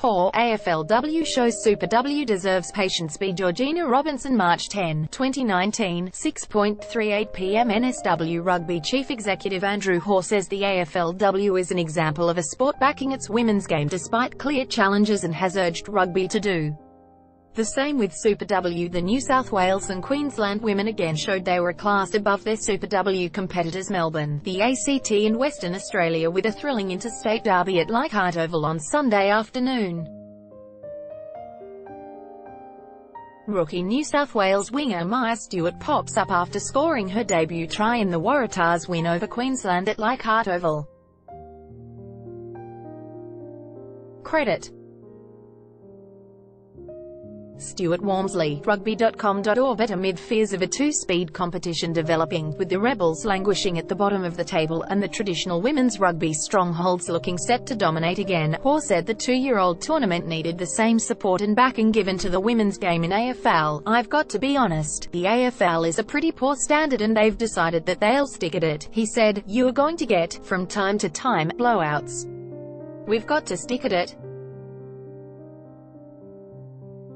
poor. AFLW shows Super W deserves patienceBy. Georgina RobinsonMarch 10, 2019, 6:38 p.m. NSW Rugby Chief Executive Andrew Hore says the AFLW is an example of a sport backing its women's game despite clear challenges and has urged Rugby to do the same with Super W. The New South Wales and Queensland women again showed they were classed above their Super W competitors Melbourne, the ACT and Western Australia with a thrilling interstate derby at Leichhardt Oval on Sunday afternoon. Rookie New South Wales winger Maya Stewart pops up after scoring her debut try in the Waratahs' win over Queensland at Leichhardt Oval. Credit Stuart Walmsley, Rugby.com.org. Amid fears of a two-speed competition developing, with the Rebels languishing at the bottom of the table, and the traditional women's rugby strongholds looking set to dominate again, Hore said the two-year-old tournament needed the same support and backing given to the women's game in AFL. "I've got to be honest, the AFL is a pretty poor standard and they've decided that they'll stick at it," he said. "You are going to get, from time to time, blowouts. We've got to stick at it.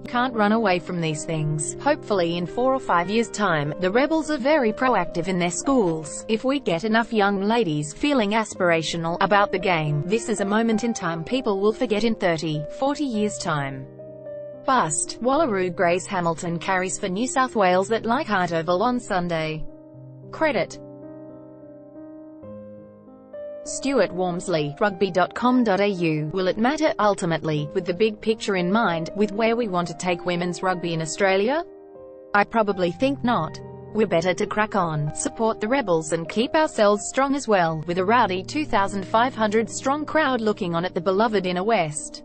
Can't run away from these things." Hopefully in 4 or 5 years' time, the Rebels are very proactive in their schools. "If we get enough young ladies feeling aspirational about the game, this is a moment in time people will forget in 30, 40 years' time." Bust. Wallaroo Grace Hamilton carries for New South Wales at Leichhardt Oval on Sunday. Credit Stuart Walmsley, Rugby.com.au. Will it matter, ultimately, with the big picture in mind, with where we want to take women's rugby in Australia? I probably think not. We're better to crack on, support the Rebels and keep ourselves strong as well, with a rowdy 2,500-strong crowd looking on at the beloved Inner West.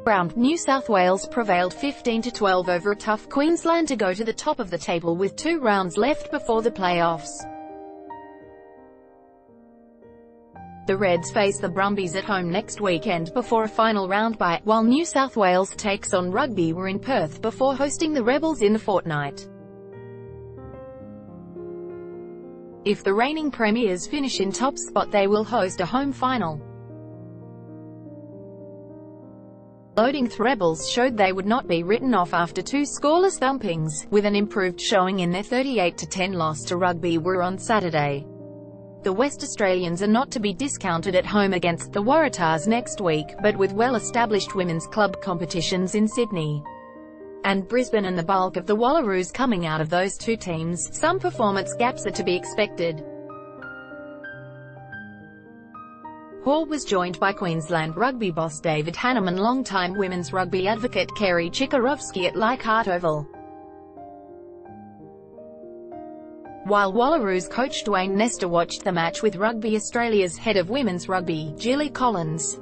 Ground. New South Wales prevailed 15-12 over a tough Queensland to go to the top of the table with 2 rounds left before the playoffs. The Reds face the Brumbies at home next weekend before a final round bye, while New South Wales takes on Rugby were in Perth before hosting the Rebels in the fortnight. If the reigning premiers finish in top spot, they will host a home final. Loading Rebels showed they would not be written off after 2 scoreless thumpings, with an improved showing in their 38-10 loss to Rugby were on Saturday. The West Australians are not to be discounted at home against the Waratahs next week, but with well-established women's club competitions in Sydney and Brisbane and the bulk of the Wallaroos coming out of those 2 teams, some performance gaps are to be expected. Hore was joined by Queensland rugby boss David Hannam and longtime women's rugby advocate Kerry Chikarovsky at Leichhardt Oval. While Wallaroos coach Dwayne Nestor watched the match with Rugby Australia's head of women's rugby, Gilly Collins.